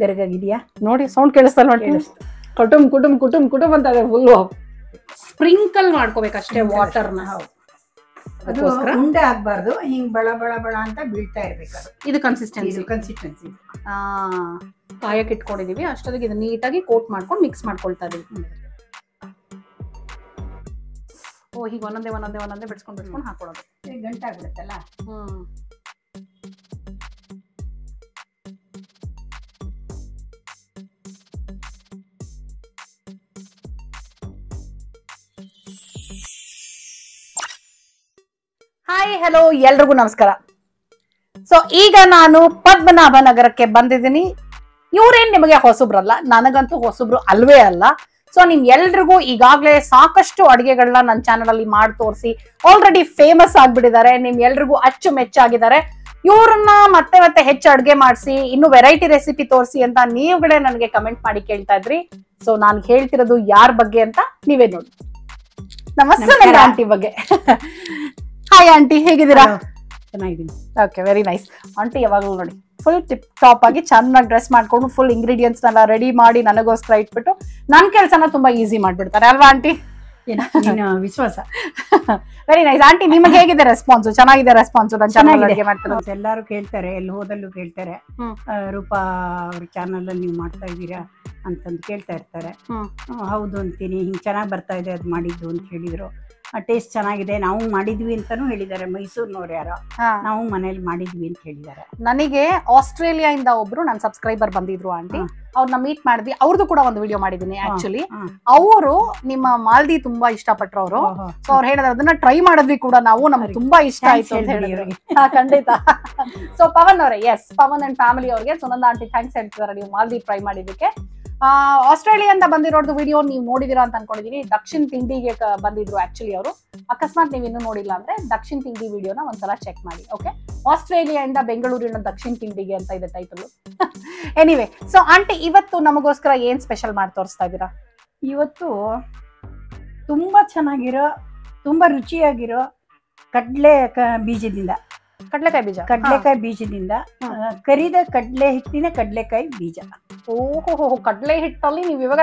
ಗರಗಾಗಿದೆಯಾ ನೋಡಿ ಸೌಂಡ್ ಕೇಳಿಸ್ತಲ್ವಾ ಕುಟುಂಬ ಕುಟುಂಬ ಕುಟುಂಬ ಕುಟುಂಬ ಅಂತ ಇದೆ ಫುಲ್ಲು. ಸ್ಪ್ರಿಂಕಲ್ ಮಾಡ್ಕೋಬೇಕಷ್ಟೇ ವಾಟರ್ನ. ಅದು ಉಂಡೆ ಆಗ್ಬಾರ್ದು, ಹಿಂಗ್ ಬಳ ಬಳ ಬಳ ಅಂತ ಬೀಳ್ತಾ ಇರ್ಬೇಕು. ಇದು ಕನ್ಸಿಸ್ಟೆನ್ಸಿ ಕಾಯಕ್ಕೆ ಇಟ್ಕೊಂಡಿದೀವಿ. ಅಷ್ಟೊತ್ತಿಗೆ ಇದು ನೀಟಾಗಿ ಕೋಟ್ ಮಾಡ್ಕೊಂಡು ಮಿಕ್ಸ್ ಮಾಡ್ಕೊಳ್ತಾ ಇದೀವಿ. ಓ ಹೀಗೆ ಒಂದೊಂದೇ ಒಂದೊಂದೇ ಒಂದೊಂದೇ ಬಿಡ್ಸ್ಕೊಂಡು ಹಾಕೊಳ್ಳೋದು. ಗಂಟಾಗ್ಬಿಡುತ್ತಲ್ಲ. ಹಾಯ್ ಹಲೋ ಎಲ್ರಿಗೂ ನಮಸ್ಕಾರ. ಸೊ ಈಗ ನಾನು ಪದ್ಮನಾಭ ನಗರಕ್ಕೆ ಬಂದಿದ್ದೀನಿ. ಇವ್ರೇನ್ ನಿಮಗೆ ಹೊಸಬ್ರಲ್ಲ, ನನಗಂತೂ ಹೊಸಬ್ರು ಅಲ್ವೇ ಅಲ್ಲ. ಸೊ ನಿಮ್ ಎಲ್ರಿಗೂ ಈಗಾಗ್ಲೇ ಸಾಕಷ್ಟು ಅಡಿಗೆಗಳನ್ನ ನನ್ನ ಚಾನಲ್ ಅಲ್ಲಿ ಮಾಡಿ ತೋರಿಸಿ ಆಲ್ರೆಡಿ ಫೇಮಸ್ ಆಗ್ಬಿಟ್ಟಿದ್ದಾರೆ. ನಿಮ್ ಎಲ್ರಿಗೂ ಅಚ್ಚುಮೆಚ್ಚಾಗಿದ್ದಾರೆ. ಇವ್ರನ್ನ ಮತ್ತೆ ಮತ್ತೆ ಹೆಚ್ಚು ಅಡ್ಗೆ ಮಾಡಿಸಿ ಇನ್ನು ವೆರೈಟಿ ರೆಸಿಪಿ ತೋರಿಸಿ ಅಂತ ನೀವುಗಳೇ ನನಗೆ ಕಮೆಂಟ್ ಮಾಡಿ ಕೇಳ್ತಾ ಇದ್ರಿ. ಸೊ ನಾನು ಹೇಳ್ತಿರೋದು ಯಾರ ಬಗ್ಗೆ ಅಂತ ನೀವೇ ನೋಡಿ. ನಮಸ್ತೆ ಆಂಟಿ ಬಗ್ಗೆ. ಹಾಯ್ ಆಂಟಿ, ಹೇಗಿದ್ದೀರಾ? ಚೆನ್ನಾಗಿದ್ದೀನಿ. Okay, very nice. ಆಂಟಿ ಯಾವಾಗಲೂ ನೋಡಿ ಫುಲ್ ಟಿಪ್ ಟಾಪ್ ಆಗಿ ಚೆನ್ನಾಗಿ ಡ್ರೆಸ್ ಮಾಡ್ಕೊಂಡು ಫುಲ್ ಇಂಗ್ರೀಡಿಯೆಂಟ್ಸ್ ನೆಲ್ಲ ರೆಡಿ ಮಾಡಿ ನನಗೋಸ್ಕರ ಇಟ್ಬಿಟ್ಟು ನನ್ನ ಕೆಲಸನ ತುಂಬಾ ಈಸಿ ಮಾಡ್ಬಿಡ್ತಾರೆ ಅಲ್ವಾ ಆಂಟಿ? ವಿಶ್ವಾಸ. Very nice. ಆಂಟಿ ನಿಮಗೆ ಹೇಗಿದೆ ರೆಸ್ಪಾನ್ಸ್? ಚೆನ್ನಾಗಿದೆ ರೆಸ್ಪಾನ್ಸ್? ಚೆನ್ನಾಗಿ ಮಾಡ್ತಾರೆ, ಎಲ್ಲಾರು ಕೇಳ್ತಾರೆ, ಎಲ್ಲಿ ಹೋದಲ್ಲೂ ಕೇಳ್ತಾರೆ, ರೂಪಾ ಅವ್ರ ಚಾನಲ್ ಅಲ್ಲಿ ನೀವು ಮಾಡ್ತಾ ಇದ್ದೀರಾ ಅಂತಂದು ಕೇಳ್ತಾ ಇರ್ತಾರೆ. ಹೌದು ಅಂತೀನಿ, ಹಿಂಗ್ ಚೆನ್ನಾಗಿ ಬರ್ತಾ ಇದೆ ಅದ್ ಮಾಡಿದ್ದು ಅಂತ ಹೇಳಿದ್ರು. ಟೇಸ್ಟ್ ಚೆನ್ನಾಗಿದೆ, ನಾವು ಮಾಡಿದ್ವಿ ಅಂತಾನು ಹೇಳಿದ್ದಾರೆ. ಮೈಸೂರಿನವ್ರು ಯಾರೋ, ನಾವು ಮನೇಲಿ ಮಾಡಿದ್ವಿ ಅಂತ ಹೇಳಿದ್ದಾರೆ. ನನಗೆ ಆಸ್ಟ್ರೇಲಿಯಾ ಇಂದ ಒಬ್ರು ನನ್ನ ಸಬ್ಸ್ಕ್ರೈಬರ್ ಬಂದಿದ್ರು ಆಂಟಿ. ಅವ್ರನ್ನ ಮೀಟ್ ಮಾಡಿದ್ವಿ. ಅವ್ರದ್ದು ಕೂಡ ಒಂದು ವಿಡಿಯೋ ಮಾಡಿದೀನಿ ಆಕ್ಚುಲಿ. ಅವರು ನಿಮ್ಮ ಮಾಲ್ದಿ ತುಂಬಾ ಇಷ್ಟಪಟ್ರು ಅವರು. ಸೊ ಅವ್ರು ಹೇಳಿದ್ರೆ ಅದನ್ನ ಟ್ರೈ ಮಾಡಿದ್ವಿ ಕೂಡ ನಾವು, ನಮ್ಗೆ ತುಂಬಾ ಇಷ್ಟ ಆಯ್ತು ಅಂತ ಹೇಳಿದ್ರು. ಖಂಡಿತ. ಸೊ ಪವನ್ ಅವರೇ, ಎಸ್, ಪವನ್ ಅಂಡ್ ಫ್ಯಾಮಿಲಿ ಅವ್ರಿಗೆ ಸುನಂದ ಆಂಟಿ ಥ್ಯಾಂಕ್ಸ್ ಹೇಳ್ತಿದ್ದಾರೆ ನೀವು ಮಾಲ್ದಿ ಟ್ರೈ ಮಾಡಿದ್ದಕ್ಕೆ. ಆಸ್ಟ್ರೇಲಿಯಾದಿಂದ ಬಂದಿರೋದು ವಿಡಿಯೋ ನೀವು ನೋಡಿದಿರಾ ಅಂತ ಅನ್ಕೊಂಡಿದೀನಿ. ದಕ್ಷಿಣ ತಿಂಡಿಗೆ ಬಂದಿದ್ರು ಆಕ್ಚುಲಿ ಅವರು. ಅಕಸ್ಮಾತ್ ನೀವು ಇನ್ನೂ ನೋಡಿಲ್ಲ ಅಂದ್ರೆ ದಕ್ಷಿಣ ತಿಂಡಿ ವಿಡಿಯೋನ ಒಂದ್ಸಲ ಚೆಕ್ ಮಾಡಿ. ಓಕೆ, ಆಸ್ಟ್ರೇಲಿಯಾದಿಂದ ಬೆಂಗಳೂರಿನ ದಕ್ಷಿಣ ತಿಂಡಿಗೆ ಅಂತ ಇದೆ ಟೈಟಲ್. ಎನಿವೆ, ಸೊ ಆಂಟಿ ಇವತ್ತು ನಮಗೋಸ್ಕರ ಏನ್ ಸ್ಪೆಷಲ್ ಮಾಡಿ ತೋರಿಸ್ತಾ ಇದ್ದೀರಾ? ಇವತ್ತು ತುಂಬಾ ಚೆನ್ನಾಗಿರೋ, ತುಂಬಾ ರುಚಿಯಾಗಿರೋ ಕಡ್ಲೆಕಾಯಿ ಬೀಜದಿಂದ ಕರಿದ ಕಡ್ಲೆ ಹಿಟ್ಟಿನ ಕಡ್ಲೆಕಾಯಿ ಬೀಜ. ಓಹೋ, ಕಡ್ಲೆ ಹಿಟ್ಟಲ್ಲಿ ನೀವು ಇವಾಗ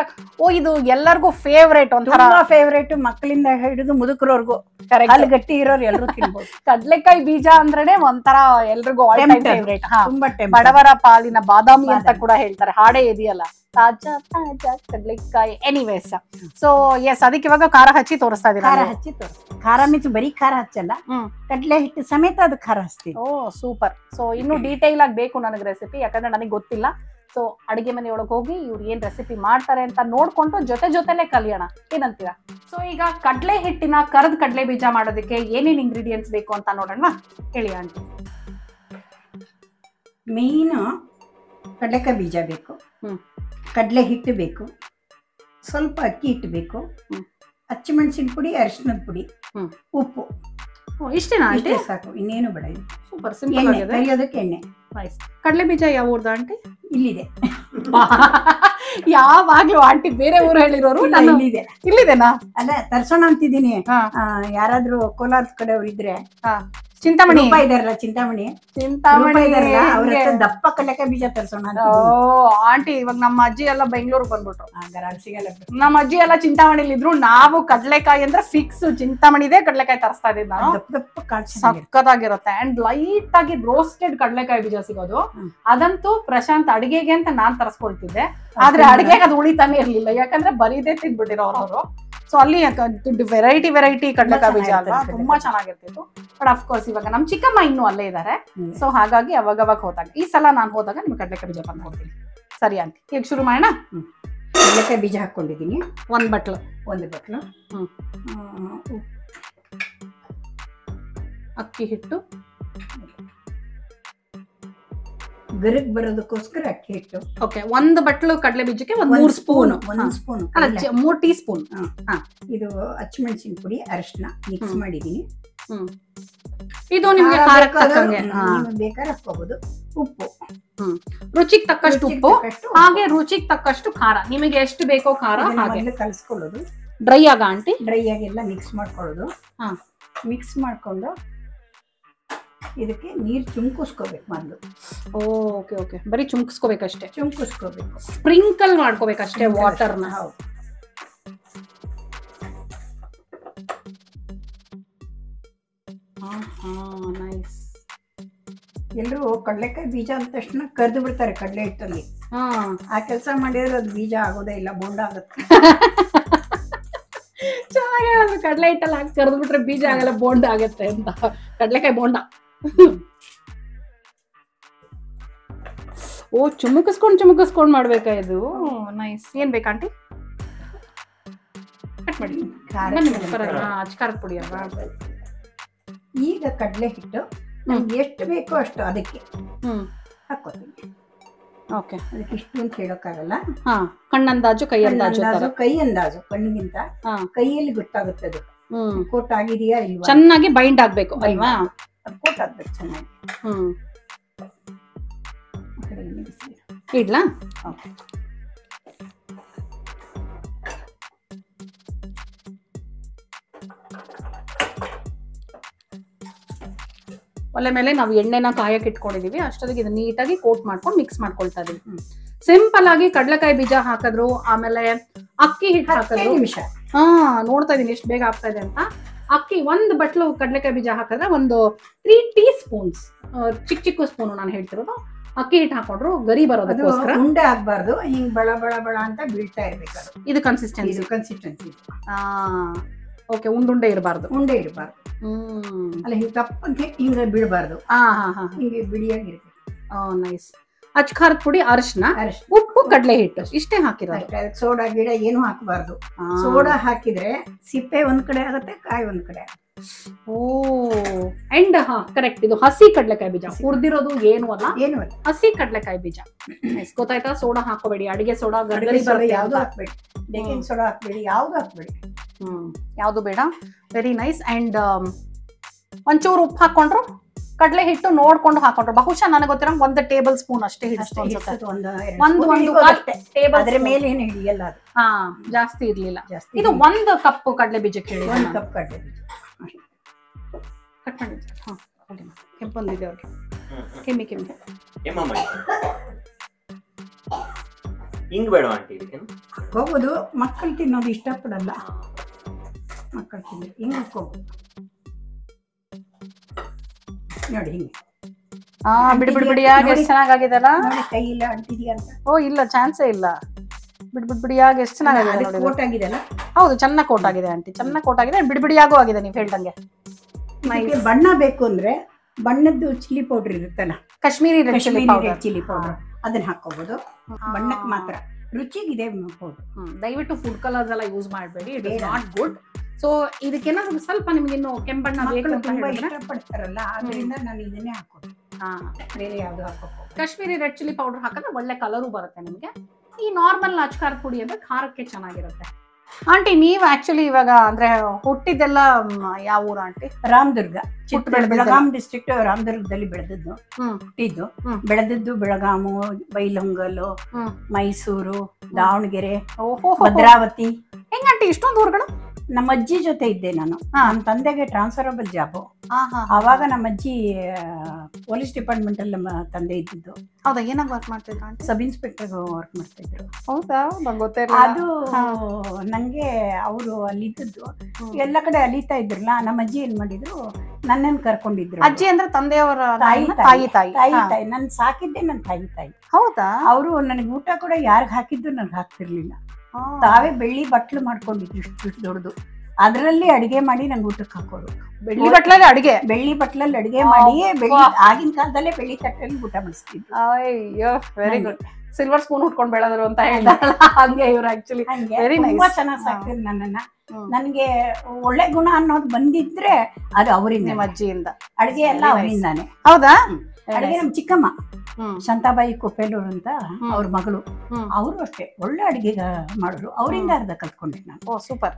ಇದು ಎಲ್ಲರಿಗೂ ಫೇವ್ರೇಟ್, ಒಂಥರ ಫೇವ್ರೇಟ್, ಮಕ್ಕಳಿಂದ ಹಿಡಿದು ಮುದುಕರವರೆಗೂ ಅಲ್ಲಿ ಗಟ್ಟಿ ಇರೋರು ಎಲ್ಲರೂ ತಿನ್ಬೋದು. ಕಡ್ಲೆಕಾಯಿ ಬೀಜ ಅಂದ್ರೇನೆ ಒಂಥರ ಎಲ್ರಿಗೂ ಫೇವ್ರೇಟ್. ತುಂಬಾ ಬಡವರ ಪಾಲಿನ ಬಾದಾಮಿ ಅಂತ ಕೂಡ ಹೇಳ್ತಾರೆ, ಹಾಡೇ ಇದೆಯಲ್ಲ, ತಾಜಾ ತಾಜಾ ಕಡ್ಲೆಕಾಯಿ. ಎನಿವೇಸ್, ಸೊ ಎಸ್, ಅದಕ್ಕೆ ಇವಾಗ ಖಾರ ಹಚ್ಚಿ ತೋರಿಸ್ತಾ ಇದೀನಿ. ಖಾರ ಮೀನ್ಸ್ ಬರೀ ಖಾರ ಹಚ್ಚಲ್ಲ, ಕಡ್ಲೆ ಹಿಟ್ಟು ಸಮೇತ ಅದು ಖಾರ ಹಚ್ತೀವಿ. ಓ ಸೂಪರ್. ಸೊ ಇನ್ನು ಡೀಟೇಲ್ ಆಗಿ ಬೇಕು ನನಗೆ ರೆಸಿಪಿ, ಯಾಕಂದ್ರೆ ನನಗೆ ಗೊತ್ತಿಲ್ಲ. ಸೊ ಅಡಿಗೆ ಮನೆಯೊಳಗೆ ಹೋಗಿ ಇವ್ರು ಏನ್ ರೆಸಿಪಿ ಮಾಡ್ತಾರೆ ಅಂತ ನೋಡ್ಕೊಂಡು ಜೊತೆಲೆ ಕಲಿಯೋಣ, ಏನಂತೀರಾ? ಸೊ ಈಗ ಕಡ್ಲೆ ಹಿಟ್ಟಿನ ಕರ್ದ್ ಕಡ್ಲೆ ಬೀಜ ಮಾಡೋದಕ್ಕೆ ಏನೇನ್ ಇಂಗ್ರೀಡಿಯೆಂಟ್ಸ್ ಬೇಕು ಅಂತ ನೋಡೋಣ, ಹೇಳಿ ಆಂಟಿ. ಮೇನ್ ಕಡ್ಲೆಕಾಯಿ ಬೀಜ ಬೇಕು, ಕಡ್ಲೆ ಹಿಟ್ಟು ಬೇಕು, ಸ್ವಲ್ಪ ಅಕ್ಕಿ ಹಿಟ್ಟು ಬೇಕು, ಹಸಿಮೆಣಸಿನ ಪುಡಿ, ಅರಿಶಿನದ ಪುಡಿ, ಉಪ್ಪು. ಇಷ್ಟೇನಾ? ಇಷ್ಟೇ ಸಾಕು, ಇನ್ನೇನು ಬೇಡ. ಸೂಪರ್ ಸಿಂಪಲ್ ಆಗಿದೆ. ಕರಿಯೋದಕ್ಕೆ ಎಣ್ಣೆ. ಕಡ್ಲೆ ಬೀಜ ಯಾವ ಊರ್ದ ಆಂಟಿ? ಇಲ್ಲಿದೆ. ಯಾವಾಗ್ಲೂ ಆಂಟಿ ಬೇರೆ ಊರು ಹೇಳಿರೋರು. ಇಲ್ಲಿದೆನಾ? ಅಲ್ಲ, ತರ್ಸೋಣ ಅಂತಿದ್ದೀನಿ. ಯಾರಾದ್ರೂ ಕೋಲಾರದ ಕಡೆಯವ್ರು ಇದ್ರೆ, ಚಿಂತಾಮಣಿ ಇದಾರಲ್ಲ, ಚಿಂತಾಮಣಿ ಇದಾರಲ್ಲ, ಅವ್ರ ಹತ್ರ ದಪ್ಪ ಕಡ್ಲೆಕಾಯಿ ಬೀಜ ತರ್ಸೋಣ. ಆಂಟಿ ಇವಾಗ ನಮ್ಮ ಅಜ್ಜಿ ಎಲ್ಲ ಬೆಂಗಳೂರಿಗೆ ಬಂದ್ಬಿಟ್ರು, ನಮ್ಮ ಅಜ್ಜಿ ಎಲ್ಲ ಚಿಂತಾಮಣಿಲಿ ಇದ್ರು. ನಾವು ಕಡ್ಲೆಕಾಯಿ ಅಂದ್ರೆ ಫಿಕ್ಸ್ ಚಿಂತಾಮಣಿದೇ ಕಡ್ಲೆಕಾಯಿ ತರಿಸ್ತಾ ಇದ್ದಿದ್ದು ನಾನು. ಸಕ್ಕತ್ತಾಗಿರುತ್ತೆ. ಅಂಡ್ ಲೈಟ್ ಆಗಿ ರೋಸ್ಟೆಡ್ ಕಡ್ಲೆಕಾಯಿ ಬೀಜ ಸಿಗೋದು, ಅದಂತೂ ಪ್ರಶಾಂತ್ ಅಡಿಗೆಗೆ ಅಂತ ನಾನ್ ತರಿಸ್ಕೊಳ್ತಿದ್ದೆ. ಆದ್ರೆ ಅಡಿಗೆಗೆ ಅದು ಉಳಿತಾನೆ ಇರ್ಲಿಲ್ಲ, ಯಾಕಂದ್ರೆ ಬರೀದೇ ತಿಂದ್ಬಿಟ್ಟಿರೋ ಅವರು. ಸೊ ಅಲ್ಲಿ ವೆರೈಟಿ ಕಡ್ಲೆಕಾಯಿ ಬೀಜ ಅಲ್ವಾ, ತುಂಬಾ ಚೆನ್ನಾಗಿರ್ತಿತ್ತು. ಬಟ್ ಅಫ್ಕೋರ್ಸ್ ಇವಾಗ ನಮ್ ಚಿಕ್ಕಮ್ಮ ಇನ್ನೂ ಅಲ್ಲೇ ಇದಾರೆ. ಸೊ ಹಾಗಾಗಿ ಅವಾಗ ಹೋದಾಗ, ಈ ಸಲ ನಾನು ಹೋದಾಗ ನಿಮ್ಗೆ ಕಡ್ಲೆಕಾಯಿ ಬೀಜ ತಂದ್ಕೊಡ್ತೀನಿ. ಸರಿ ಆಂಟಿ, ಈಗ ಶುರು ಮಾಡೋಣ. ಕಡ್ಲೆಕಾಯಿ ಬೀಜ ಹಾಕೊಂಡಿದ್ದೀನಿ, ಒಂದು ಬಟ್ಲು ಅಕ್ಕಿ ಹಿಟ್ಟು, ಗರಗ್ ಬರೋದಕ್ಕೋಸ್ಕರ ಅಕ್ಕಿ ಹಿಟ್ಟು. ಓಕೆ, ಒಂದು ಬಟ್ಲು ಕಡಲೆ ಬೀಜಕ್ಕೆ ಒಂದು 3 ಸ್ಪೂನ್, 3 ಟೀ ಸ್ಪೂನ್. ಇದು ಹಸಿಮೆಣಸಿನ ಪುಡಿ, ಅರಿಶಿನ ಮಿಕ್ಸ್ ಮಾಡಿದೀನಿ. ಇದು ನಿಮ್ಗೆ ಖಾರಕ್ಕೆ ತಕ್ಕಂಗೆ ಬೇಕಾದ್ರೆ ಹಾಕೋಬಹುದು. ಉಪ್ಪು, ರುಚಿಗೆ ತಕ್ಕಷ್ಟು ಉಪ್ಪು, ಹಾಗೆ ರುಚಿಗೆ ತಕ್ಕಷ್ಟು ಖಾರ. ನಿಮಗೆ ಎಷ್ಟು ಬೇಕೋ ಖಾರ ಹಾಗೆ ಕಲಿಸ್ಕೊಳ್ಳೋದು. ಡ್ರೈ ಆಗ ಆಂಟಿ? ಡ್ರೈ ಆಗಿ ಎಲ್ಲ ಮಿಕ್ಸ್ ಮಾಡ್ಕೊಳ್ಳೋದು. ಮಿಕ್ಸ್ ಮಾಡ್ಕೊಂಡು ಇದಕ್ಕೆ ನೀರು ಚುಮ್ಕಿಸ್ಕೋಬೇಕು ಮೊದಲು. ಓಕೆ ಓಕೆ, ಬರೀ ಚುಮ್ಕಿಸ್ಕೋಬೇಕಷ್ಟೇ. ಚುಮ್ಕಿಸ್ಕೋಬೇಕು, ಸ್ಪ್ರಿಂಕಲ್ ಮಾಡ್ಕೋಬೇಕಷ್ಟೇ ವಾಟರ್ನ. ಹೌದು. ನೈಸ್. ಎಲ್ಲರೂ ಕಡಲೆಕಾಯಿ ಬೀಜ ಅಂದ ತಕ್ಷಣ ಕರೆದು ಬಿಡ್ತಾರೆ ಕಡಲೆ ಹಿಟ್ಟಲ್ಲಿ. ಆ ಕೆಲಸ ಮಾಡಿದ್ರೆ ಅದು ಬೀಜ ಆಗೋದೇ ಇಲ್ಲ, ಬೋಂಡ ಆಗುತ್ತೆ. ಚೆನ್ನಾಗಿ ಕಡಲೆ ಹಿಟ್ಟಲ್ಲಿ ಹಾಕಿ ಕರೆದು ಬಿಟ್ರೆ ಬೀಜ ಆಗಲ್ಲ, ಬೋಂಡ ಆಗತ್ತೆ ಅಂತ. ಕಡಲೆಕಾಯಿ ಬೋಂಡ. ಓ, ಚುಮುಕಿಸ್ಕೊಂಡ್ ಮಾಡ್ಬೇಕಾ ಇದು? ನೈಸ್. ಏನ್ ಬೇಕಾ ಆಂಟಿ? ಕಟ್ ಮಾಡಿ. ಖಾರದ ಪುಡಿ ಅಲ್ವಾ? ಈಗ ಕಡಲೆ ಹಿಟ್ಟು ನಮ್ಗೆ ಎಷ್ಟು ಬೇಕೋ ಅಷ್ಟು ಅದಕ್ಕೆ ಹಾಕೋತೀನಿ. ಓಕೆ, ಅದಕ್ಕೆ ಇಷ್ಟು ಅಂತ ಹೇಳೋಕ್ಕಾಗಲ್ಲ. ಕಣ್ಣಂದಾಜು, ಕೈ ಅಂದಾಜು. ಕೈ ಅಂದಾಜು, ಕಣ್ಣಿಗಿಂತ ಕೈಯಲ್ಲಿ ಗೊತ್ತಾಗುತ್ತೆ ಅದು ಕೋಟ್ ಆಗಿದೆಯಾ ಇಲ್ವಾ. ಚೆನ್ನಾಗಿ ಬೈಂಡ್ ಆಗ್ಬೇಕು ಅಲ್ವಾ? ಅದು ಕೋಟ್ ಆಗ್ಬೇಕು ಚೆನ್ನಾಗಿ. ಇಡ್ಲಾ? ಓಕೆ. ಒಲೆ ಮೇಲೆ ನಾವು ಎಣ್ಣೆನ ಕಾಯಕ್ಕೆ ಇಟ್ಕೊಂಡಿದೀವಿ. ಅಷ್ಟೊತ್ತಿಗೆ ಇದು ನೀಟಾಗಿ ಕೋಟ್ ಮಾಡ್ಕೊಂಡು ಮಿಕ್ಸ್ ಮಾಡ್ಕೊಳ್ತಾ ಇದೀವಿ. ಸಿಂಪಲ್ ಆಗಿ ಕಡಲೆಕಾಯಿ ಬೀಜ ಹಾಕಿದ್ರು, ಆಮೇಲೆ ಅಕ್ಕಿ ಹಿಟ್ಟು ಹಾಕಿದ್ರು. ನೋಡ್ತಾ ಇದೀನಿ ಎಷ್ಟು ಬೇಗ ಆಗ್ತಾ ಇದೆ ಅಂತ. ಅಕ್ಕಿ 1 ಬಟ್ಲು ಕಡಲೆಕಾಯಿ ಬೀಜ ಹಾಕಿದ್ರೆ ಒಂದು 3 ಟೀ ಸ್ಪೂನ್ಸ್, ಚಿಕ್ಕ ಸ್ಪೂನು ನಾನು ಹೇಳ್ತಿರೋದು, ಅಕ್ಕಿ ಹಿಟ್ಟು ಹಾಕೊಂಡ್ರು ಗರಿ ಬರೋದಕ್ಕೋಸ್ಕರ. ಉಂಡೆ ಆಗ್ಬಾರ್ದು, ಹಿಂಗ್ ಬಳ ಬಳ ಬಳ ಅಂತ ಬೀಳ್ತಾ ಇರ್ಬೇಕು. ಇದು ಕನ್ಸಿಸ್ಟೆನ್ಸಿ. ಓಕೆ, ಉಂಡುಂಡೆ ಇರಬಾರ್ದು. ಉಂಡೆ ಇರಬಾರ್ದು. ಅಲ್ಲ, ಹಿಂಗೆ ತಪ್ಪಂಗೆ ಹಿಂಗೆ ಬೀಳಬಾರ್ದು. ಹಿಂಗೆ ಬಿಡಿಯಾಗಿರ್ಬೇಕು. ನೈಸ್. ಅಚ್ಕಾರದ ಪುಡಿ, ಅರಿಶಿನ, ಉಪ್ಪು, ಕಡಲೆ ಹಿಟ್ಟು ಇಷ್ಟೇ ಹಾಕಿರೋದು. ಸೋಡಾ ಗಿಡ ಏನು ಹಾಕಬಾರ್ದು. ಸೋಡಾ ಹಾಕಿದ್ರೆ ಸಿಪ್ಪೆ ಒಂದ್ ಕಡೆ ಆಗುತ್ತೆ, ಕಾಯಿ ಒಂದ್ ಕಡೆ ಆಗುತ್ತೆ. ಅಂಡ್ ಕರೆಕ್ಟ್, ಇದು ಹಸಿ ಕಡಲೆಕಾಯಿ ಬೀಜ, ಹುರಿದಿರೋದು ಏನು ಅಲ್ಲ, ಹಸಿ ಕಡಲೆಕಾಯಿ ಬೀಜ. ಗೊತ್ತಾಯ್ತಾ? ಸೋಡಾ ಹಾಕೋಬೇಡಿ, ಅಡಿಗೆ ಸೋಡಾ, ಗರ್ಗರಿ ಬರುತ್ತೆ, ಯಾವ್ದು ಹಾಕ್ಬೇಡಿ. ಬೇಕಿಂಗ್ ಸೋಡಾ ಹಾಕ್ಬೇಡಿ, ಯಾವ್ದು ಹಾಕ್ಬೇಡಿ. ಯಾವ್ದು ಬೇಡ. Very nice. ಅಂಡ್ ಒಂಚೂರು ಉಪ್ಪು ಹಾಕೊಂಡ್ರು, ಕಡಲೆ ಹಿಟ್ಟು ನೋಡ್ಕೊಂಡು ಹಾಕೊಂಡ್ರು. ಬಹುಶಃ ನನಗೆ ಗೊತ್ತಿರೋ 1 ಟೇಬಲ್ ಸ್ಪೂನ್ ಅಷ್ಟೇ ಹಿಡಿಸ್ತು ಅನ್ಸುತ್ತೆ. ಅದ್ರ ಮೇಲೆ ಏನು ಹಿಡಿಯಲ್ಲ ಅದು. ಜಾಸ್ತಿ ಇರ್ಲಿಲ್ಲ. ಇದು 1 ಕಪ್ ಕಡಲೆ ಬೀಜಕ್ಕೆ ಹೇಳಿ. 1 ಕಪ್ ಕಡಲೆ ಬೀಜ ಕಟ್ ಮಾಡಿ. ಕೆಂಪು ಬಂದಿದೆ ಅವ್ರಿಗೆ. ಕೆಮ್ಮಿ ಹಿಂಗ್ ಬೇಡ ಆಂಟಿ, ಹೋಗೋದು. ಮಕ್ಕಳು ತಿನ್ನೋದು ಇಷ್ಟಪಡಲ್ಲ, ಮಕ್ಕಳು ತಿನ್ನೋದು ಹಿಂಗೆ ಹಾಕೋದು ನೋಡಿ. ಹಿಂಗೆ ಬಿಡಿಯಾಗಿ ಎಷ್ಟು ಚೆನ್ನಾಗಿದೆಲ್ಲ. ಕೈ ಇಲ್ಲ ಅಂಟಿದ್ಯಾ ಅಂತ. ಓ ಇಲ್ಲ, ಚಾನ್ಸೇ ಇಲ್ಲ. ಬಿಡಿಯಾಗಿ ಎಷ್ಟು ಚೆನ್ನಾಗಿದೆ. ಕೋಟ್ ಆಗಿದೆಲ್ಲ. ಹೌದು, ಚೆನ್ನಾಗಿ ಕೋಟ್ ಆಗಿದೆ ಆಂಟಿ, ಚೆನ್ನಾಗಿ ಕೋಟ್ ಆಗಿದೆ. ಬಿಡಿಯಾಗೂ ಆಗಿದೆ ನೀವು ಹೇಳ್ದಂಗೆ. ಬಣ್ಣ ಬೇಕು ಅಂದ್ರೆ ಬಣ್ಣದ್ದು ಚಿಲ್ಲಿ ಪೌಡರ್ ಇರುತ್ತಲ್ಲ, ಕಾಶ್ಮೀರಿ ರೆಡ್ ಚಿಲ್ಲಿ ಪೌಡರ್, ಅದನ್ನ ಹಾಕೋಬಹುದು. ಬಣ್ಣಕ್ಕೆ ಮಾತ್ರ, ರುಚಿಗಿದೆ ಪೌಡರ್. ದಯವಿಟ್ಟು ಫುಡ್ ಕಲರ್ಸ್ ಎಲ್ಲ ಯೂಸ್ ಮಾಡಬೇಡಿ, it is not good. So ಇದಕ್ಕೇನಾದ್ರು ಸ್ವಲ್ಪ ನಿಮ್ಗೆ ಇನ್ನು ಕೆಂಪಣ್ಣ ಬೇಕು ಅಂತ ಇಷ್ಟಪಡ್ತಾರಲ್ಲ, ಅದರಿಂದ ನಾನು ಇದನ್ನೇ ಹಾಕೋದು. ಬೇರೆ ಯಾವ್ದು ಹಾಕೋದು. ಕಾಶ್ಮೀರಿ ರೆಡ್ ಚಿಲ್ಲಿ ಪೌಡರ್ ಹಾಕಿದ್ರೆ ಒಳ್ಳೆ ಕಲರು ಬರುತ್ತೆ ನಿಮಗೆ. ಈ ನಾರ್ಮಲ್ ಅಚ್ಕಾರದ ಪುಡಿ ಅಂದ್ರೆ ಖಾರಕ್ಕೆ ಚೆನ್ನಾಗಿರುತ್ತೆ. ಆಂಟಿ, ನೀವು ಆಕ್ಚುಲಿ ಇವಾಗ ಅಂದ್ರೆ ಹುಟ್ಟಿದ್ದೆಲ್ಲ ಯಾವ ಊರು ಆಂಟಿ? ರಾಮದುರ್ಗ, ಬೆಳಗಾಂ ಡಿಸ್ಟ್ರಿಕ್ಟ್, ರಾಮದುರ್ಗದಲ್ಲಿ ಬೆಳೆದದ್ದು. ಹುಟ್ಟಿದ್ದು ಬೆಳೆದದ್ದು ಬೆಳಗಾಮು, ಬೈಲಹೊಂಗಲು, ಮೈಸೂರು, ದಾವಣಗೆರೆ, ಭದ್ರಾವತಿ. ಹೆಂಗಂಟಿ ಇಷ್ಟೊಂದು ಊರುಗಳು? ನಮ್ಮ ಅಜ್ಜಿ ಜೊತೆ ಇದ್ದೆ ನಾನು. ನಮ್ಮ ತಂದೆಗೆ ಟ್ರಾನ್ಸ್ಫರಬಲ್ ಜಾಬು. ಆವಾಗ ನಮ್ಮ ಅಜ್ಜಿ ಪೊಲೀಸ್ ಡಿಪಾರ್ಟ್ಮೆಂಟ್ ಅಲ್ಲಿ ನಮ್ಮ ತಂದೆ ಇದ್ದಿದ್ದು. ಹೌದಾ? ಏನಾಗ ವರ್ಕ್ ಮಾಡ್ತಿದ್ರು? ಸಬ್ ಇನ್ಸ್ಪೆಕ್ಟರ್ ವರ್ಕ್ ಮಾಡ್ತಾ ಇದ್ರು. ಹೌದಾ? ಅದು ನಂಗೆ ಅವರು ಅಲ್ಲಿದ್ದು ಎಲ್ಲ ಕಡೆ ಅಲಿತಾ ಇದ್ರಲ್ಲ, ನಮ್ಮ ಅಜ್ಜಿ ಏನ್ ಮಾಡಿದ್ರು, ನನ್ನನ್ನು ಕರ್ಕೊಂಡಿದ್ರು. ಅಜ್ಜಿ ಅಂದ್ರೆ ತಂದೆಯವರ ತಾಯಿ. ನನ್ ಸಾಕಿದ್ದೆ ನನ್ನ ತಾಯಿ. ಹೌದಾ? ಅವರು ನನಗೆ ಊಟ ಕೂಡ ಯಾರಿಗ್ ಹಾಕಿದ್ದು ನನ್ಗೆ ಹಾಕ್ತಿರ್ಲಿಲ್ಲ. ತಾವೇ ಬೆಳ್ಳಿ ಬಟ್ಲು ಮಾಡ್ಕೊಂಡಿದ್ರು, ಇಷ್ಟು ದೊಡ್ಡದು. ಅದರಲ್ಲಿ ಅಡಿಗೆ ಮಾಡಿ ನಂಗೆ ಊಟಕ್ಕೆ ಹಾಕೋರು. ಬೆಳ್ಳಿ ಬಟ್ಲಲ್ಲಿ ಅಡಿಗೆ ಮಾಡಿ, ಆಗಿನ ಕಾಲದಲ್ಲೇ ಬೆಳ್ಳಿ ತಟ್ಟಲ್ಲಿ ಊಟ ಮಾಡಿಸ್ತಿದ್ರು. ಅಯ್ಯೋ, ವೆರಿ ಗುಡ್. ಸಿಲ್ವರ್ ಸ್ಪೂನ್ ಉಟ್ಕೊಂಡು ಬೆಳೆದ್ರು ಅಂತ ಹೇಳ್ತಾರಲ್ಲ, ಹಂಗೆ ಇವ್ರು ಆಕ್ಚುಲಿ ತುಂಬಾ ಚೆನ್ನಾಗಿ ಸಾಕ್ತಿದ್ರು ನನ್ನನ್ನ. ನನ್ಗೆ ಒಳ್ಳೆ ಗುಣ ಅನ್ನೋದು ಬಂದಿದ್ರೆ ಅದು ಅವರಿಂದ, ನಿಮ್ಮ ಅಜ್ಜಿಯಿಂದ. ಅಡಿಗೆ ಎಲ್ಲ ಅವರಿಂದಾನೆ. ಹೌದಾ? ಅಡಿಗೆ ನಮ್ ಚಿಕ್ಕಮ್ಮ ಶಾಂತಾಬಾಯಿ ಕೊಪ್ಪೇಲೂರು ಅಂತ ಅವ್ರ ಮಗಳು, ಅವರು ಅಷ್ಟೇ ಒಳ್ಳೆ ಅಡಿಗೆ ಮಾಡಿದ್ರು. ಅವರಿಂದ ಅರ್ಧ ಕಲ್ತ್ಕೊಂಡೆ ನಾನು. ಓ ಸೂಪರ್.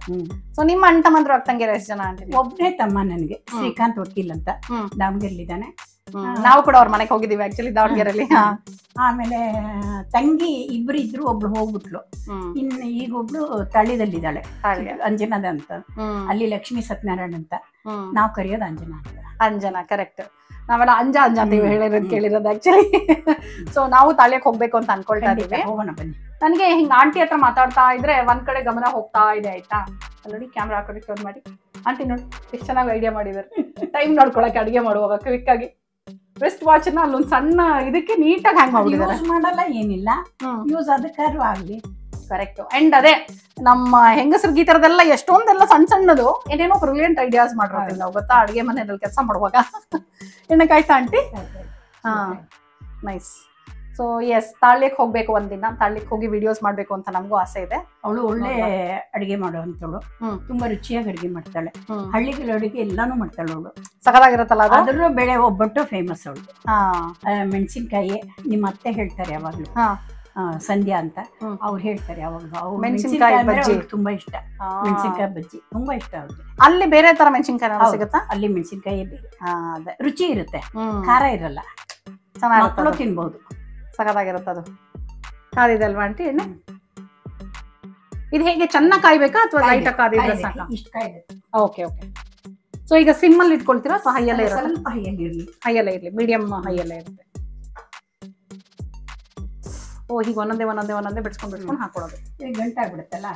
ಸೊ ನಿಮ್ಮ ಅಣ್ಣ ತಮ್ಮಂದ್ರು ಅಕ್ಕಂಗಿರ ಎಷ್ಟು ಜನ ಆಂಟಿ? ಒಬ್ಬನೇ ತಮ್ಮ ನನಗೆ, ಶ್ರೀಕಾಂತ್ ವಕೀಲ್ ಅಂತ, ದಾವಣಗೆರೆಲಿದ್ದಾನೆ. ನಾವು ಕೂಡ ಅವ್ರ ಮನೆಗೆ ಹೋಗಿದೀವಿ ಆಕ್ಚುಲಿ, ದಾವಣಗೆರೆಯಲ್ಲಿ. ಆಮೇಲೆ ತಂಗಿ ಇಬ್ರು ಇದ್ರು, ಒಬ್ಳು ಹೋಗ್ಬಿಟ್ಲು. ಇನ್ನು ಈಗ ಒಬ್ಳು ತಳ್ಳಿದಲ್ಲಿದ್ದಾಳೆ, ಅಂಜನಾದ ಅಂತ. ಅಲ್ಲಿ ಲಕ್ಷ್ಮೀ ಸತ್ಯನಾರಾಯಣ ಅಂತ, ನಾವು ಕರೆಯೋದು ಅಂಜನಾ ಅಂತ. ಅಂಜನಾ, ಕರೆಕ್ಟ್. ನಾವೆಲ್ಲ ಅಂಜ ಅಂತ ಕೇಳಿರೋದು ಆಕ್ಚುಲಿ. ಸೊ ನಾವು ತಾಳಿಯಕ್ಕೆ ಹೋಗ್ಬೇಕು ಅಂತ ಅನ್ಕೊಳ್ತಾ ಇದೀವಿ. ಹೋಗೋಣ ಬನ್ನಿ. ನನಗೆ ಹಿಂಗ್ ಆಂಟಿ ಹತ್ರ ಮಾತಾಡ್ತಾ ಇದ್ರೆ ಒಂದ್ ಕಡೆ ಗಮನ ಹೋಗ್ತಾ ಇದೆ ಆಯ್ತಾ. ನೋಡಿ ಕ್ಯಾಮ್ರಾ ಹಾಕೋದಕ್ಕೆ ಫೋನ್ ಮಾಡಿ ಆಂಟಿ ನೋಡಿ ಎಷ್ಟು ಚೆನ್ನಾಗಿ ಐಡಿಯಾ ಮಾಡಿದಾರೆ. ಟೈಮ್ ನೋಡ್ಕೊಳಕ್ಕೆ ಅಡಿಗೆ ಮಾಡುವಾಗ ಕ್ವಿಕ್ ಆಗಿ ವೆಸ್ಟ್ ವಾಚ್ ನ ಅಲ್ಲೊಂದ್ ಸಣ್ಣ ಇದಕ್ಕೆ ನೀಟಾಗಿ ಹ್ಯಾಂಗ್ ಮಾಡಿದ್ದಾರೆ. ಮಾಡಲ್ಲ ಏನಿಲ್ಲ, ಯೂಸ್ ಅದಕ್ಕಾದ್ರೂ ಆಗ್ಲಿ. ಕರೆಕ್ಟ್. ಅಂಡ್ ಅದೇ ನಮ್ಮ ಹೆಂಗಸರಿಗೆ ಈ ತರದೆಲ್ಲ ಎಷ್ಟೊಂದೆಲ್ಲ ಸಣ್ಣದು ಏನೇನೋ ಬ್ರಿಲಿಯಂಟ್ ಐಡಿಯಾಸ್ ಮಾಡಿರ್ತೀವಿ ನಾವು ಗೊತ್ತಾ ಅಡಿಗೆ ಮನೆಯಲ್ಲಿ ಕೆಲಸ ಮಾಡುವಾಗ. ಏನಕ್ಕಾಯ್ತಾ ಆಂಟಿ? ಹಾ ನೈಸ್. ಸೊ ಎಸ್, ತಾಳ್ಯಕ್ಕೆ ಹೋಗ್ಬೇಕು ಒಂದಿನ, ತಾಳ್ಯಕ್ಕೆ ಹೋಗಿ ವಿಡಿಯೋಸ್ ಮಾಡ್ಬೇಕು ಅಂತ ನಮಗೂ ಆಸೆ ಇದೆ. ಅವಳು ಒಳ್ಳೆ ಅಡಿಗೆ ಮಾಡುವಂತವಳು, ತುಂಬಾ ರುಚಿಯಾಗಿ ಅಡಿಗೆ ಮಾಡ್ತಾಳೆ. ಹಳ್ಳಿಗಳ ಅಡಿಗೆ ಎಲ್ಲಾನು ಮಾಡ್ತಾಳೆ ಅವಳು. ಸಖತ್ತಾಗಿರುತ್ತಲ್ಲ ಅದು. ಅದ್ರ ಬೆಳೆ ಒಬ್ಬಟ್ಟು ಫೇಮಸ್ ಅವಳು. ಮೆಣಸಿನ್ಕಾಯಿ ನಿಮ್ಮ ಅತ್ತೆ ಹೇಳ್ತಾರೆ ಯಾವಾಗ್ಲೂ, ಸಂಧ್ಯಾ ಅಂತ ಅವ್ರು ಹೇಳ್ತಾರೆ ಯಾವಾಗ್ಲೂ. ಮೆಣಸಿನ್ಕಾಯಿ ಬಜ್ಜಿ ತುಂಬಾ ಇಷ್ಟ. ಮೆಣಸಿನ್ಕಾಯಿ ಬಜ್ಜಿ ತುಂಬಾ ಇಷ್ಟ ಅವ್ರಿಗೆ. ಅಲ್ಲಿ ಬೇರೆ ತರ ಮೆಣಸಿನ್ಕಾಯಿ ಸಿಗುತ್ತಾ? ಅಲ್ಲಿ ಮೆಣಸಿನ್ಕಾಯಿ ಬೇರೆ, ಅದೇ ರುಚಿ ಇರುತ್ತೆ, ಖಾರ ಇರಲ್ಲ, ಮಕ್ಕಳು ತಿನ್ಬಹುದು. ಸಖತ್ತಾಗಿರುತ್ತೆ ಅದು. ಕಾದಿದೆ ಅಲ್ವಾ ಆಂಟಿ ಎಣ್ಣೆ? ಇದು ಹೇಗೆ ಚೆನ್ನಾಗಿ ಕಾಯ್ಬೇಕಾ ಅಥವಾ ಲೈಟ್ ಕಾದಿದ್ರೆ ಸಾಕ? ಇಷ್ಟು ಕಾಯ್ಬೇಕು. Okay okay. ಸೊ ಈಗ ಸಿಮ್ ಅಲ್ಲಿ ಇಟ್ಕೊಳ್ತೀರಾ ಅಥವಾ ಹೈಯಲ್ಲೇ ಇರುತ್ತೆ? ಸ್ವಲ್ಪ ಹೈಯಲ್ಲಿ ಇರಲಿ. ಹೈಯಲ್ಲೇ ಇರಲಿ, ಮೀಡಿಯಂ ಹೈಯಲ್ಲೇ ಇರುತ್ತೆ. ಓ ಹೀಗೆ ಒಂದೊಂದೇ ಬಿಡ್ಸ್ಕೊಂಡು ಹಾಕೊಳ್ಳೋದು. ಈಗ ಗಂಟೆ ಆಗ್ಬಿಡುತ್ತಲ್ಲ.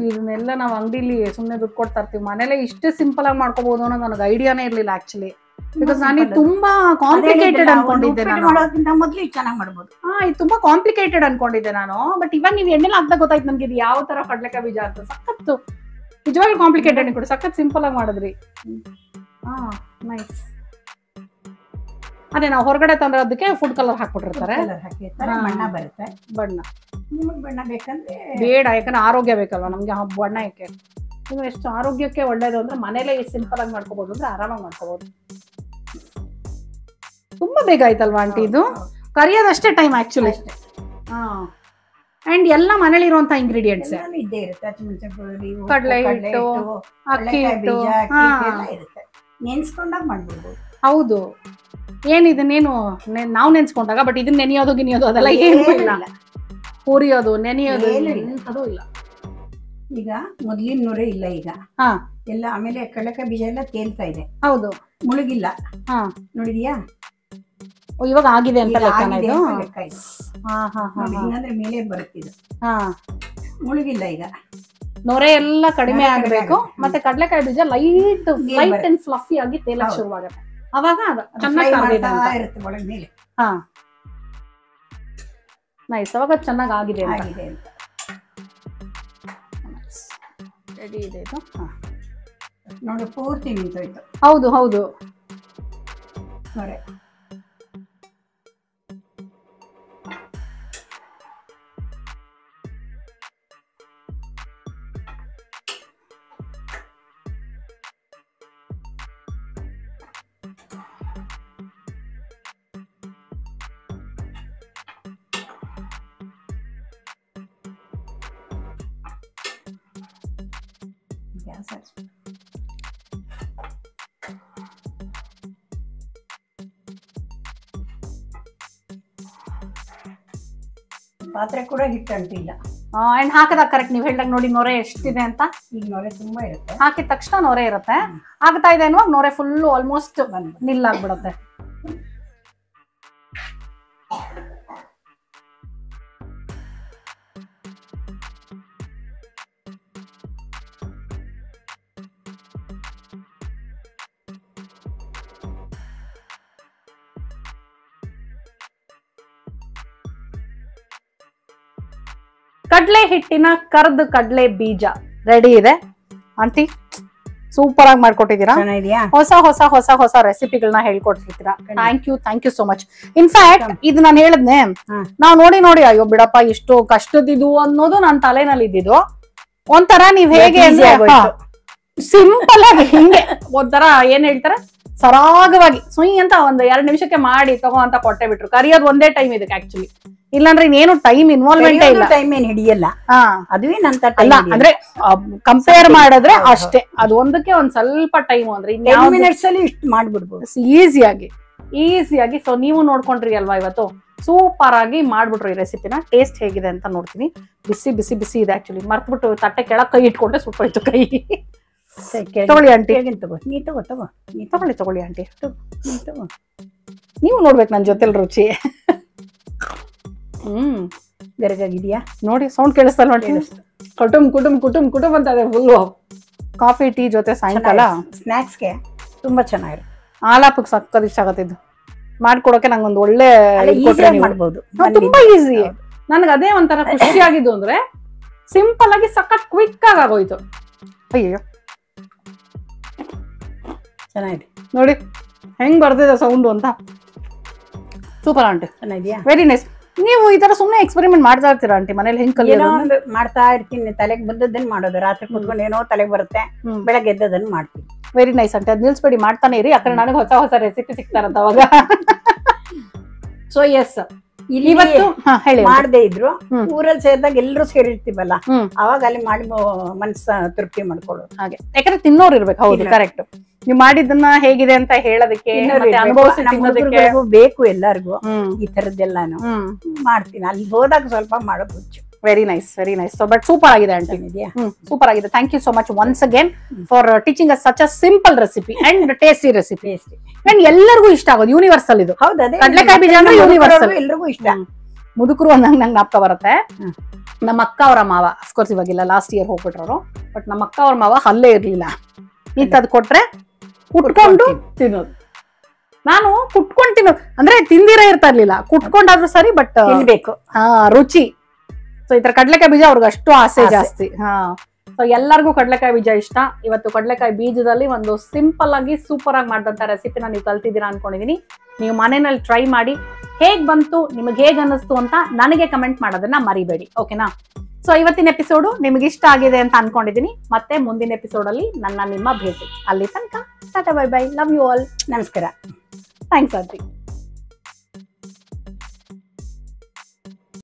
ಇದನ್ನೆಲ್ಲ ನಾವು ಅಂಗಡಿಲಿ ಸುಮ್ಮನೆ ದುಡ್ಡು ಕೊಡ್ತಾ ಇರ್ತೀವಿ, ಮನೇಲೆ ಇಷ್ಟೇ ಸಿಂಪಲ್ ಆಗಿ ಮಾಡ್ಕೋಬಹುದು ಅನ್ನೋದು ನನಗೆ ಐಡಿಯಾನೇ ಇರ್ಲಿಲ್ಲ ಆಕ್ಚುಲಿ. ಬಿಕಾಸ್ ನಾನು ತುಂಬಾ ಕಾಂಪ್ಲಿಕೇಟೆಡ್ ಅನ್ಕೊಂಡಿದ್ದೆ. ಮೊದ್ಲು ಚೆನ್ನಾಗಿ ಮಾಡ್ಬೋದು. ಇದು ತುಂಬಾ ಕಾಂಪ್ಲಿಕೇಟೆಡ್ ಅನ್ಕೊಂಡಿದ್ದೆ ನಾನು. ಬಟ್ ಇವಾಗ ನೀವು ಎಣ್ಣೆಲ್ಲ ಹಾಕ್ದಾಗ ಗೊತ್ತಾಯ್ತು ನನ್ಗೆ ಇದು ಯಾವ ತರ ಕಡ್ಲೆಕಾಯಿ ಬೀಜ ಅಂತ. ಸಖತ್ತು ನಿಜವಾಗ್ಲೂ ಕಾಂಪ್ಲಿಕೇಟೆಡ್ ಅನ್ಕೊಂಡು ಸಖತ್ ಸಿಂಪಲ್ ಆಗಿ ಮಾಡಿದ್ರಿ. ನೈಸ್. ಅದೇ ನಾವು ಹೊರಗಡೆ ತಂದ್ರದಕ್ಕೆ ಫುಡ್ ಕಲರ್ ಹಾಕ್ಬಿಟ್ಟಿರ್ತಾರೆ. ಬಣ್ಣ ಬರುತ್ತೆ. ಬಣ್ಣ ನಿಮಗೆ ಬಣ್ಣ ಬೇಕಂದ್ರೆ ಬೇಡ, ಯಾಕಂದ್ರೆ ಆರೋಗ್ಯ ಬೇಕಲ್ವಾ ನಮ್ಗೆ ಬಣ್ಣ. ಯಾಕೆ ನೀವು ಎಷ್ಟು ಆರೋಗ್ಯಕ್ಕೆ ಒಳ್ಳೇದು ಅಂದ್ರೆ ಮನೇಲೆ ಸಿಂಪಲ್ ಆಗಿ ಮಾಡ್ಕೋಬಹುದು ಅಂದ್ರೆ ಆರಾಮಾಗಿ ಮಾಡ್ಕೋಬಹುದು. ತುಂಬಾ ಬೇಗ ಆಯ್ತಲ್ವಾ ಆಂಟಿ ಇದು? ಕರಿಯೋದಷ್ಟೇ ಟೈಮ್ ಆಕ್ಚುಲಿ. ಅಂಡ್ ಎಲ್ಲ ಮನೇಲಿ ಇರುವಂತ ಇಂಗ್ರೀಡಿಯೆಂಟ್ಸ್ ಇದ್ದೇ ಇರುತ್ತೆ. ಕಡಲೆ ಹಿಟ್ಟು, ಅಕ್ಕಿ ಹಿಟ್ಟು ಇರುತ್ತೆ. ನೆನ್ಸ್ಕೊಂಡಾಗ ಮಾಡ್ಬೋದು. ಹೌದು. ಏನಿದನ್ನೇನು ನಾವು ನೆನ್ಸ್ಕೊಂಡಾಗ, ಬಟ್ ಇದನ್ನ ನೆನೆಯೋದು ಗಿನಿಯೋದು ಅದೆಲ್ಲ ಏನು ಇಲ್ಲ. ಹುರಿಯೋದು ನೆನೆಯೋದು ಎಂಥದೂ ಇಲ್ಲ. ಈಗ ಮೊದ್ಲಿನ ನೂರೇ ಇಲ್ಲ ಈಗ ಎಲ್ಲ. ಆಮೇಲೆ ಕಡಲೆಕಾಯಿ ಬೀಜ ಎಲ್ಲ ತೇಲ್ತಾ ಇದೆ. ಹೌದು, ಮುಳುಗಿಲ್ಲ. ನೋಡಿದ್ಯಾ? ಇವಾಗ ಆಗಿದೆ ಅಂತ ಹಿಂಗಂದ್ರೆ ಮೇಲೆ ಬರುತ್ತಿದೆ, ಮುಳುಗಿಲ್ಲ. ಈಗ ನೊರೆ ಎಲ್ಲ ಕಡಿಮೆ ಆಗಬೇಕು. ಮತ್ತೆ ಕಡಲೆಕಾಯಿ ಬೀಜ ಲೈಟ್ ಅಂಡ್ ಫ್ಲಫಿ ಆಗಿ ತೇಲಕ್ ಶುರುವಾಗುತ್ತೆ. ಅವಾಗ ಚೆನ್ನಾಗಿ ಇರುತ್ತೆ ಒಳಗೆ ಮೇಲೆ. ನೈಸ್. ಅವಾಗ ಚೆನ್ನಾಗಿ ಆಗಿದೆ ಅಂತ. ರೆಡಿ ಇದೆ ಇದು. ನೋಡಿ ಪೂರ್ತಿ ನಿಂತೋಯ್ತು. ಹೌದು ಹೌದು. ನೋಡಿ ಪಾತ್ರೆ ಕೂಡ ಹಿಟ್ಟು ಅಂಟಿಲ್ಲ. ಅಂಡ್ ಹಾಕದಾಗ ಕರೆಕ್ಟ್ ನೀವು ಹೇಳ್ದಾಗ ನೋಡಿ ನೊರೆ ಎಷ್ಟಿದೆ ಅಂತ. ಈಗ ನೊರೆ ತುಂಬಾ ಇರುತ್ತೆ. ಹಾಕಿದ ತಕ್ಷಣ ನೊರೆ ಇರುತ್ತೆ. ಆಗ್ತಾ ಇದೆ ಅನ್ನುವಾಗ ನೊರೆ ಫುಲ್ ಆಲ್ಮೋಸ್ಟ್ ನಿಲ್ಲಾಗ್ಬಿಡುತ್ತೆ. ಕಡ್ಲೆ ಹಿಟ್ಟಿನ ಕರ್ದು ಕಡ್ಲೆ ಬೀಜ ರೆಡಿ ಇದೆ ಆಂಟಿ. ಸೂಪರ್ ಆಗಿ ಮಾಡ್ಕೊಟ್ಟಿದ್ದೀರಾ. ಹೊಸ ಹೊಸ ಹೊಸ ಹೊಸ ರೆಸಿಪಿಗಳನ್ನ ಹೇಳ್ಕೊಡ್ತಿರ್ತೀರಾ. Thank you so much. In fact ಇದು ನಾನು ಹೇಳಿದ್ನೆ, ನಾವ್ ನೋಡಿ ಅಯ್ಯೋ ಬಿಡಪ್ಪ ಇಷ್ಟು ಕಷ್ಟದಿದು ಅನ್ನೋದು ನನ್ನ ತಲೆನಲ್ಲಿ ಇದ್ದಿದ್ದು. ಒಂಥರ ನೀವ್ ಹೇಗೆ ಸಿಂಪಲ್ ಆಗಿ ಹಿಂಗೆ ಒಂಥರ ಏನ್ ಹೇಳ್ತಾರೆ ಸರಾಗವಾಗಿ ಸುಯಿ ಅಂತ ಒಂದು 2 ನಿಮಿಷಕ್ಕೆ ಮಾಡಿ ತಗೋ ಅಂತ ಕೊಟ್ಟೆ ಬಿಟ್ರು. ಕರಿಯೋದು ಒಂದೇ ಟೈಮ್ ಇದಕ್ಕೆ ಆಕ್ಚುಲಿ, ಇಲ್ಲಾಂದ್ರೆ ಇನ್ನೇನು ಟೈಮ್ ಇನ್ವಾಲ್ವ್ಮೆಂಟ್ ಇಲ್ಲ, ಟೈಮ್ ಏನ್ ಹಿಡಿಯಲ್ಲ. ಅದುವೇ ನಂತ ಅಲ್ಲ ಅಂದ್ರೆ ಕಂಪೇರ್ ಮಾಡಿದ್ರೆ ಅಷ್ಟೇ, ಅದು ಒಂದಕ್ಕೆ ಒಂದ್ ಸ್ವಲ್ಪ ಟೈಮ್ ಅಂದ್ರೆ 10 ಮಿನಿಟ್ಸ್ ಅಲ್ಲಿ ಇಷ್ಟು ಮಾಡ್ಬಿಡ್ಬೋದು ಈಸಿಯಾಗಿ. ಸೊ ನೀವು ನೋಡ್ಕೊಂಡ್ರಿ ಅಲ್ವಾ ಇವತ್ತು, ಸೂಪರ್ ಆಗಿ ಮಾಡ್ಬಿಟ್ರು ಈ ರೆಸಿಪಿನ. ಟೇಸ್ಟ್ ಹೇಗಿದೆ ಅಂತ ನೋಡ್ತೀನಿ. ಬಿಸಿ ಬಿಸಿ ಬಿಸಿ ಇದೆ ಆಕ್ಚುಲಿ, ಮರ್ತ್ಬಿಟ್ಟು ತಟ್ಟೆ ಕೆಳಗೆ ಕೈ ಇಟ್ಕೊಂಡ್ರೆ ಸುಟ್ಟೋಯ್ತು ಕೈ. ತಗೊಳ್ಳಿ ಆಂಟಿ, ನೀ ತಗೋ ತಗೊಳ್ಳಿ ಆಂಟಿ, ನೀವು ನೋಡ್ಬೇಕು ನನ್ ಜೊತೆಲ್ ರುಚಿ. ಗರಗಾಗಿದ್ಯಾ ನೋಡಿ, ಸೌಂಡ್ ಕೇಳಿಸ್ತಲ್ಲ ನೋಡಿ, ಕುಟುಂಬ ಅಂತ ಅದೇ ಫುಲ್ಲು. ಕಾಫಿ ಟೀ ಜೊತೆ ಸಾಯಂಕಾಲ ಸ್ನಾಕ್ಸ್ಗೆ ತುಂಬಾ ಚೆನ್ನಾಗಿರುತ್ತೆ. ಆಲಾಪಕ್ಕೆ ಸಕ್ಕತ್ ಇಷ್ಟ ಆಗತ್ತಿದ್ದು ಮಾಡ್ಕೊಡೋಕೆ ನಂಗೊಂದು ಒಳ್ಳೆ ಮಾಡ್ಬೋದು, ತುಂಬಾ ಈಸಿ. ನನ್ಗೆ ಅದೇ ಒಂಥರ ಖುಷಿ ಆಗಿದ್ದು ಅಂದ್ರೆ ಸಿಂಪಲ್ ಆಗಿ ಸಖತ್ ಕ್ವಿಕ್ ಆಗಿ ಆಗೋಯ್ತು. ಅಯ್ಯೋ ಚೆನ್ನಾಗಿದೆ ನೋಡಿ ಹೆಂಗ್ ಬರ್ತಿದೆ ಸೌಂಡು ಅಂತ. ಸೂಪರ್ ಆಂಟಿ, ಚೆನ್ನಾಗಿದ್ಯಾ? Very nice. ನೀವು ಈ ತರ ಸುಮ್ಮನೆ ಎಕ್ಸ್ಪೆರಿಮೆಂಟ್ ಮಾಡ್ತಾ ಇರ್ತೀರಾ ಆಂಟಿ ಮನೇಲಿ? ಹೆಂಗ್ ಕಲಿಯೋದು? ಮಾಡ್ತಾ ಇರ್ತೀನಿ, ತಲೆಗೆ ಬಂದದ್ದನ್ನ ಮಾಡೋದು. ರಾತ್ರಿ ಕುತ್ಕೊಂಡು ಏನೋ ತಲೆಗೆ ಬರುತ್ತೆ, ಬೆಳಗ್ಗೆ ಎದ್ದದನ್ನ ಮಾಡ್ತೀನಿ. ವೆರಿ ನೈಸ್ ಆಂಟಿ, ಅದ್ ನಿಲ್ಸ್ಬೇಡಿ, ಮಾಡ್ತಾನೆ ಇರಿ, ಯಾಕಂದ್ರೆ ನನಗೆ ಹೊಸ ಹೊಸ ರೆಸಿಪಿ ಸಿಗ್ತಾರಂತ ಅವಾಗ. ಸೊ ಎಸ್, ಇವತ್ತು ಮಾಡದೇ ಇದ್ರು ಊರಲ್ಲಿ ಸೇರಿದಾಗ ಎಲ್ಲರೂ ಸೇರಿರ್ತೀವಲ್ಲ, ಅವಾಗ ಅಲ್ಲಿ ಮಾಡಿ ಮನಸ್ಸ ತೃಪ್ತಿ ಮಾಡ್ಕೊಳ್ಳೋದು. ಹಾಗೆ, ಯಾಕಂದ್ರೆ ತಿನ್ನೋರು ಇರ್ಬೇಕು. ಹೌದು, ಕರೆಕ್ಟ್. ನೀವು ಮಾಡಿದ್ದನ್ನ ಹೇಗಿದೆ ಅಂತ ಹೇಳೋದಕ್ಕೆ, ಅನುಭವಿಸಿ ಬೇಕು ಎಲ್ಲರಿಗೂ ಈ ತರದ್ದೆಲ್ಲಾನು ಮಾಡ್ತೀನಿ. ಅಲ್ಲಿ ಹೋದಾಗ ಸ್ವಲ್ಪ ಮಾಡೋದು ಹುಚ್ಚು. Very nice. So but super ಆಗಿದೆ ಆಂಟಿ, ಸೂಪರ್ ಆಗಿದೆ. Thank you so much once again for teaching us such a simple recipe and tasty recipe. And ಎಲ್ಲರಿಗೂ ಇಷ್ಟ ಆಗೋದು, ಯೂನಿವರ್ಸಲ್ ಇದು. ಕಡ್ಲೆಕಾಯಿ ಬೀಜ ಅಂದ್ರೆ ಯೂನಿವರ್ಸಲ್, ಎಲ್ರಿಗೂ ಇಷ್ಟ. ಮುದುಕರು ಅಂದಂಗ ನಂಗೆ ಜ್ಞಾಪಕ ಬರುತ್ತೆ. ನಮ್ಮ ಅಕ್ಕ ಅವರ ಮಾವ, ಅಫ್ಕೋರ್ಸ್ ಇವಾಗಿಲ್ಲ, ಲಾಸ್ಟ್ ಇಯರ್ ಹೋಗ್ಬಿಟ್ರು. ಬಟ್ ನಮ್ಮ ಅಕ್ಕ ಅವ್ರ ಮಾವ ಹಲ್ಲೇ ಇರ್ಲಿಲ್ಲ, ಇಂಥದ್ ಕೊಟ್ರೆ ಕುಟ್ಕೊಂಡು ತಿನ್ನೋದು. ನಾನು ಕುಟ್ಕೊಂಡು ತಿನ್ನೋದು ಅಂದ್ರೆ ತಿಂದಿರ ಇರ್ತಾ ಇರ್ಲಿಲ್ಲ, ಕುಟ್ಕೊಂಡಾದ್ರೂ ಸರಿ, ಬಟ್ ತಿನ್ಬೇಕು, ರುಚಿ. ಸೊ ಈ ತರ ಕಡ್ಲೆಕಾಯಿ ಬೀಜ ಅವ್ರಿಗೆ ಅಷ್ಟು ಆಸೆ ಜಾಸ್ತಿ. ಸೊ ಎಲ್ಲರಿಗೂ ಕಡ್ಲೆಕಾಯಿ ಬೀಜ ಇಷ್ಟ. ಇವತ್ತು ಕಡ್ಲೆಕಾಯಿ ಬೀಜದಲ್ಲಿ ಒಂದು ಸಿಂಪಲ್ ಆಗಿ ಸೂಪರ್ ಆಗಿ ಮಾಡಿದಂತ ರೆಸಿಪಿನ ನೀವು ಕಲ್ತಿದ್ದೀರಾ ಅನ್ಕೊಂಡಿದೀನಿ. ನೀವು ಮನೆಯಲ್ಲಿ ಟ್ರೈ ಮಾಡಿ ಹೇಗ್ ಬಂತು, ನಿಮಗೆ ಹೇಗ್ ಅನ್ನಿಸ್ತು ಅಂತ ನನಗೆ ಕಮೆಂಟ್ ಮಾಡೋದನ್ನ ಮರಿಬೇಡಿ, ಓಕೆನಾ? ಸೊ ಇವತ್ತಿನ ಎಪಿಸೋಡು ನಿಮ್ಗೆ ಇಷ್ಟ ಆಗಿದೆ ಅಂತ ಅನ್ಕೊಂಡಿದೀನಿ. ಮತ್ತೆ ಮುಂದಿನ ಎಪಿಸೋಡ್ ಅಲ್ಲಿ ನಿಮ್ಮ ಭೇಟಿ. ಅಲ್ಲಿ ತನಕ tata, bye bye, love you all, ನಮಸ್ಕಾರ. Thanks aunty.